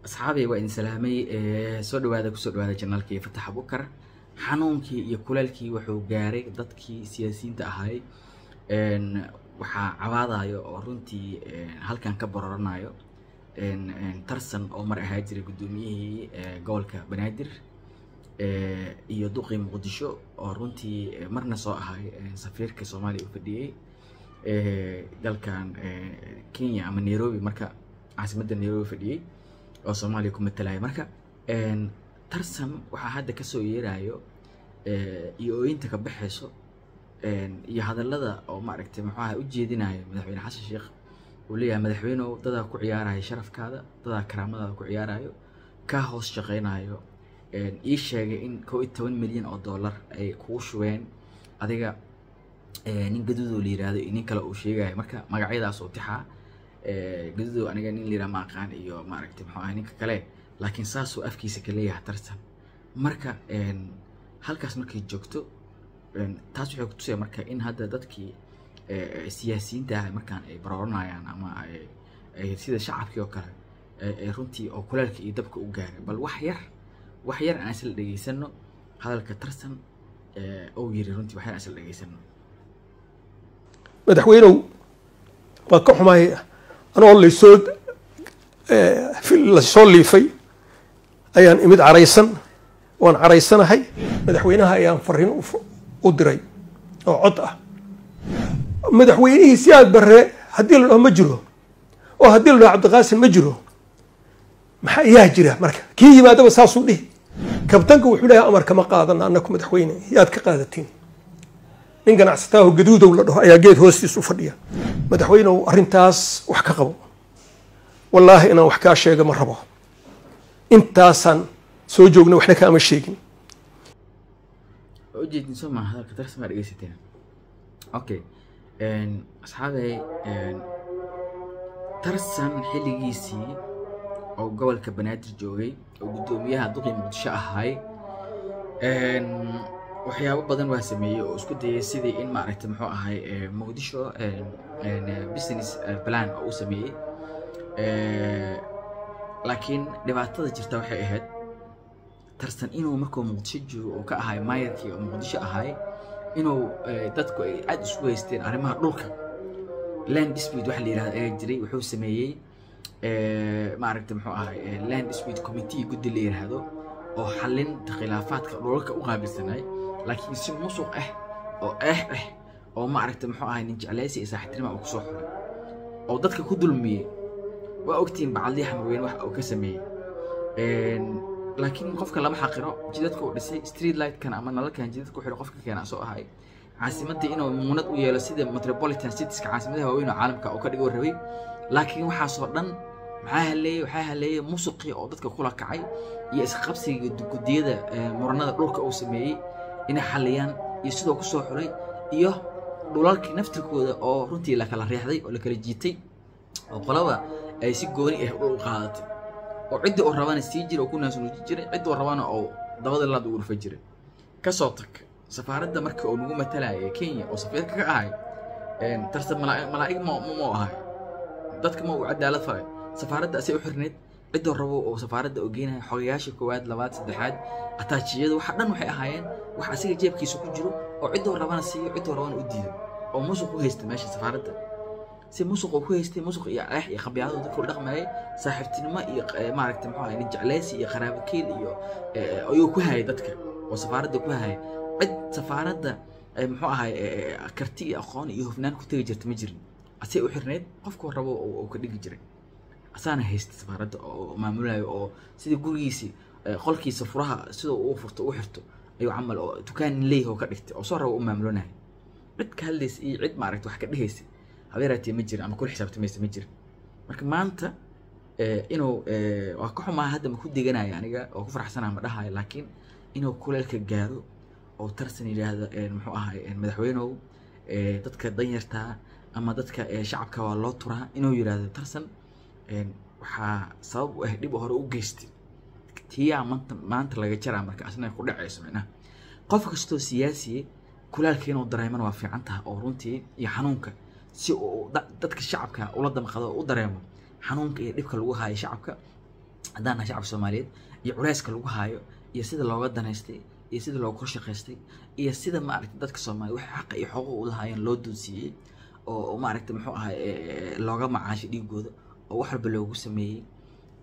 أصحابي وإن سلامي سود وهذا كسود وهذا جنالكي فتح بكر حنونكي يكولالكي وحو جاري ضدكي سياسيين تأهاي إن وحا عواضايو ورنتي هل كان كبررنايو إن ترسن عمر هاجري قدوميه جولك بنادر iyo duqii muqdisho oo runtii marna soo ahay safiirka Soomaaliya u fadhiyay dalkan Kenya ama Nairobi marka caasimadda Nairobi fadhiyay oo Soomaaliya ku matalay marka tarsan waxa hadda ka soo yeerayo iyo inta ka baxayso iyo hadallada oo ma aragtay maxaa u jeedinayo madaxweyne Xasan Sheekh uu leeyahay madaxweynuhu dad ku ciyaarayo sharafkaada dad karaamada ku ciyaarayo ka hoos shaqeynayo ii sheegay in $10 milyan ay ku shubeen adiga nin gaduud oo liiraado nin kale uu sheegay marka magacyadaas oo tixaa gaduud aniga nin liira ma aqaan iyo ma aragtay maxaa ninka kale laakiin saas uu afkiisa ka leeyahay tartan marka halkaas markay joogto taas waxay ku tusay marka in hadda dadkii siyaasiyiinta ah markaan ay barooranayaan ama ay sida shacabkii oo kale ay runtii oo kulaalka iyo dabka u gaaray bal wax yar aan isla dhageysano hadalka tarsan oo yiri runtii wax yar aan isla dhageysano madaxweynuhu waa ka xumahay anoo la soo liifay ayaan imid caraysan waan caraysanahay madaxweynaha ayaan fariin u diray oo cod ah madaxweynihii Siyaad Barre haddii la dhaho ma jiro oo haddii la dhaho Cabdiqaasim ma jiro maxaa yaa jira marka kii yimaadaba saas u dhihi kabtanka wuxuu leeyahay amar kama qaadana annaku madaxweyne yaad ka qaadatiin nin ganacsataa gaduudow la dhaho ayaa geed hoostiis u fadhiya madaxweynuhu arrintaas wax ka qabo wallaahi inaan wax kaa sheega ma rabo intaasaan soo joogna waxna kaama sheegin ujeedin soo maaha hadalka tarsan ma dhegeysateen okay asxaabay tarsan xilligiisii oo gobolka Banaadir joogay oo gudoomiyaha duqii Muqdisho ahay waxyaabo badan waa sameeyay oo isku dayay sidii in ma aragtay muxuu ahay Muqdisho business plan oo uu sameeyay laakiin dhibaatada jirta waxay ahayd tarsan inuu markuu Muqdisho joogo oo ka ahay maayarkii oo Muqdisho ahay inuu dadku ay aad isku haysteen arrimaha dhulka land dispute wax la yiraahdo ee jiray wuxuu sameeyay ما عرفت محوها land dispute committee قد اللي يرهدو أو حلين خلافات كلولك وقابل سناي لكن يصير مسوق أو ما عرفت محوها نيجي على سي إذا حترمى أو كسوح أو ضدك كدل مية وأكتين بعلي حموين واحد أو كسمية لكن قفك لما حقره جدتك ورسي ستريت لايت كان عملنا لك كان جدتك وحلو قفك كان أسوء هاي عاصمتي إنه مناط ويا لسيد متروبوليتان سيتيز كعاصمتها هو إنه عالمك أو كده الربي لكن waxaa soo dhan maxaa haleeyay musuqi oo dadka kula kacay iyo isqabsiga gudiyada muranada dhulka uu sameeyay in xaliyaan iyo sidoo ku soo xulay iyo dhulalkii naftirkooda oo runtii la kala riixday oo la kala jiitay oo qolaba ay si gooni ah u qaadatay oo cid oo rabana sii jiro ku naas nuuji jiray cid oo rabana oo dabada la ugu rufay jiray ka soo tag safaaradda markii uu nagu matalay Kenya oo safiirka ka ahay tarsan malaa'ig ma ahay dadka ma uu cadaalad faray safaaradda asay u xirneed cid oo rabo oo safaaradda oo geenay xogayaasha koowaad labaad saddexaad ataajiyada waxa dhan waxay ahaayeen wax asiga jeebkiisa ku jiro oo cid oo rabana siiyo cid oo rabana u diido oo musuq ku haysta meesha safaaradda si musuq ku haystay musuq iyo aax iyo khabiyaado dadka u dhaqmayay saaxiibtinimo iyo ma aragtay muxuu ahaa jeclaysi iyo qaraabakeel iyo ayuu ku hayay dadka oo safaaradda ku hayay cid safaaradda muxuu ahaa karti iyo aqoon iyo hufnaan ku tagi jirta ma jirin asay u xirneed qofku rabo oo ka dhigi jiray asaana haysta safaaradda oo maamulayo oo sidii gurigiisa qolkiisa furaha sidoo uu furto u xirto ayuu camal oo dukaan leeyahay oo ka dhigtay oo soo rabo u maamulanahay cid ka hadlays iyo cid ma aragtay wax ka dhigaysay habeeratii ma jirin ama kul xisaabtamaysa ma jirin marka maanta inuu waa ka xumaa hadda ma ku deganaya aniga oo ku faraxsanahay ma dhahayo laakiin inuu kuleelka gaaro oo tarsan yiraahdo muxuu ahay madaxweynuhu dadka danyarta ama dadka shacabka waa loo turaa inuu yiraahdo tarsan waxaa sabab u ah dib hore u geystay tiyaa maanta laga jaraa marka asna ku dhacayso macnaha qof kastoo siyaasi kulaalka inuu dareemana waa fiican tahay oo runtii iyo xanuunka si uu dadka shacabka ula damqado u dareemo xanuunka iyo dhibka lagu hayo shacabka haddaan shacabka Soomaaliyeed iyo culayska lagu haayo iyo sida looga danaystay iyo sida loogu kor shaqaystay iyo sida maaragtay dadka Soomaaliyeed wax xaq iyo xuquuq u lahaayeen loo doonsiiyay oo maaragtay muxuu ahay looga macaashay dhigooda oo wax walba loogu sameeyay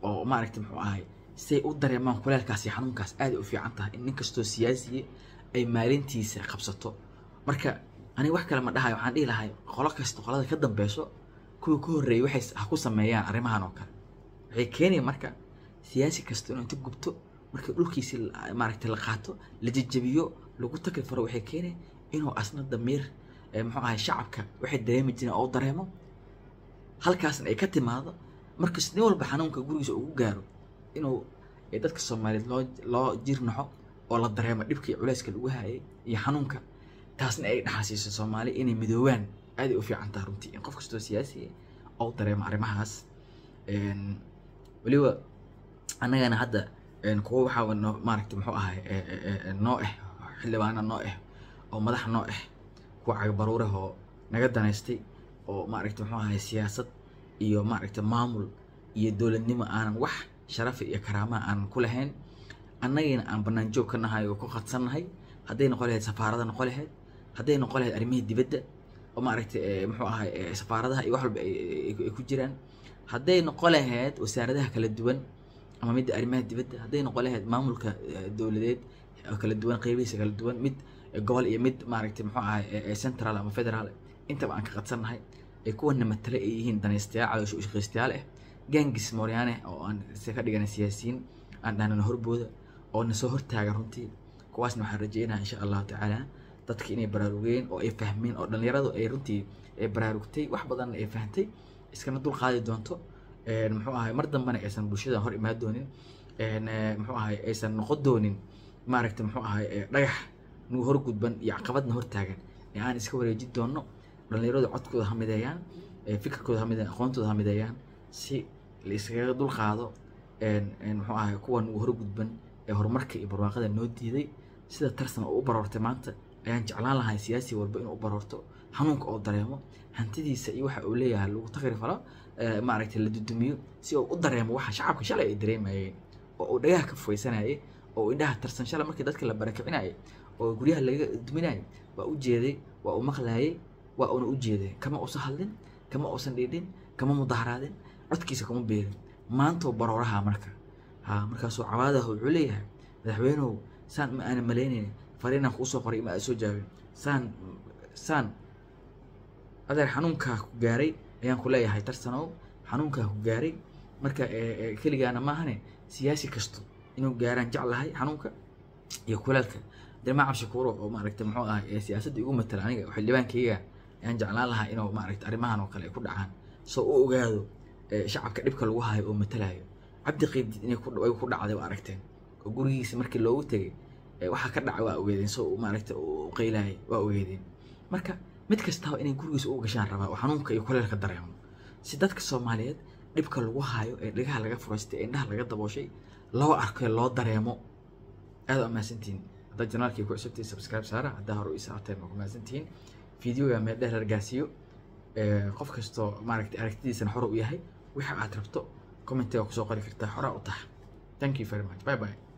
oo maaragtay muxuu ahay say u dareemaan kuleelkaas iyo xanuunkaas aad u fiican tahay in kastoo siyaasiye ay maalintiisa qabsato marka aniga wax kale ma dhahayo waxaan dhihi lahay qolo kasta qolada ka dambayso kuwa ka horeeyay waxay ku sameeyaan arrimahan oo kale waxay keenayaan marka siyaasi kasta inuu inta gubto marka dhulkiisa maaragtay la qaato la jajabiyo lagu taklifaro waxay keenay inuu asna damiir muxuu ahay shacabka waxay dareemi jireen oo dareemo halkaasna ay ka timaado marka sidii walba xanuunka gurigiisa ugu gaaro inuu dadka Soomaaliyeed loo jirnaxo oo la dareemo dhibkii culayska lagu hayay iyo xanuunka taasna ay dhaxasiiso Soomaali inay midoobaan aad u fiican tahay runtii in qof kastoo siyaasi oo dareemo arrimahaas waliba annagana hadda kuwa waxa maaragtay muxuu ahay noo xildhibaano noo oo madax noo kuwa cagbaruuraha oo naga danaystay oo maaragtay muxuu ahay siyaasad iyo maaragtay maamul iyo dowladnimo aanan wax sharaf iyo karaama aan ku lahayn annagina aan banaan joog ka nahay oo ku qadsanahay hadday noqon lahayd safaarada noqon lahayd hadday noqon lahayd arrimaha dibadda oo maaragtay muxuu ahay safaaradaha iyo wax walba ay ku jiraan hadday noqon lahayd wasaaradaha kala duwan ama mid arrimaha dibadda hadday noqon lahayd maamulka dowladeed oo kala duwan qaybihiisa kala duwan mid gobol iyo mid maaragtay muxuu ahay central ama federal intaba aan ka qadsanahay ay kuwana matala ay yihiin danaystayaal caloosho u shaqaystayaal gaangis Mooryaane oo aan ka dhigan siyaasiyiin aan dhahnana horbooda oo na soo hortaagan runtii kuwaasna waxaan rajaynayaa insha Allah tacaala dadka inay baraarugeen oo ay fahmeen oo dhalinyaradu ay runtii ay baraarugtay wax badan ay fahantay iskana dul qaadi doonto muxuu ahay mar dambana aysan bulshada hor imaan doonin muxuu ahay aysan noqon doonin maaragtay muxuu ahay dhagax nuu hor gudban iyo caqabadna hor taagan aan iska wareejin doono dhalinyaradu codkooda hamideeyaan fikirkooda hamideeyaan aqoontooda hamideeyaan si la iskaga dul qaado muxuu ahay kuwan uu hor gudban horumarka iyo barwaaqada noo diiday sida tarsan oo u baroortay maanta ayaan jeclaan lahay siyaasi walba inuu u baroorto xanuunka oo dareemo hantidiisa iyo waxa uu leeyahay lagu takrifalo maaragtay la dudumiyo si uu u dareemo waxa shacabka shalay ay dareemayeen oo uu dhagaha ka foysanayay oo indhaha tarsan shalay markii dadka la barakicinayay oo guryaha laga duminayay waa u jeeday waa u maqlayay waa una u jeeday kama uusan hadlin kama uusan dhiidhin kama mudaharaadin codkiisa kama beerin maanta barooraha markaasoo cawaadaha wuxuu leeyahay madaxweynuhu saan ma aanan malaynayn fariinaan kuu soo qoray ma aad soo jawaabin saan adeer xanuunkaa ku gaaray ayaan ku leeyahay tarsanow xanuunkaa ku gaaray marka keligaana maahane siyaasi kasto inuu gaaraan jeclahay xanuunka iyo kuleelka Jamaa Cabshakuuro oo maaragtay muxuu ahay siyaasadda igu matala aniga xildhibaankayga ayaan jeclaan lahaa inuu maaragtay arrimahan oo kale ay ku dhacaan soo u ogaado shacabka dhibka lagu hayo oo matalayo Cabdi Qaybdiid inay ku dhacday waa aragteen oo gurigiisa markii loogu tagay waxa ka dhacay waa ogeedeen soo maaragtay oo qeylay waa ogeedeen marka mid kasta inay gurigiisa u gashaan rabaa oo xanuunka iyo kuleelka dareemo si dadka Soomaaliyeed dhibka lagu hayo ee dhagaha laga furaystay ee indhaha laga dabooshay loo arko loo dareemo aad ama santiin هذا القناة كي كويسة سبسكرايب سارة هذا هو رئيس عتاب معكم زنتين فيديو يا مدة رجاسيو قف كستو أركتدي سنة حرق وياهي ويحق عتربتو كومنتي وكسو قريب كرتا حرق وطح. Thank you very much. Bye bye.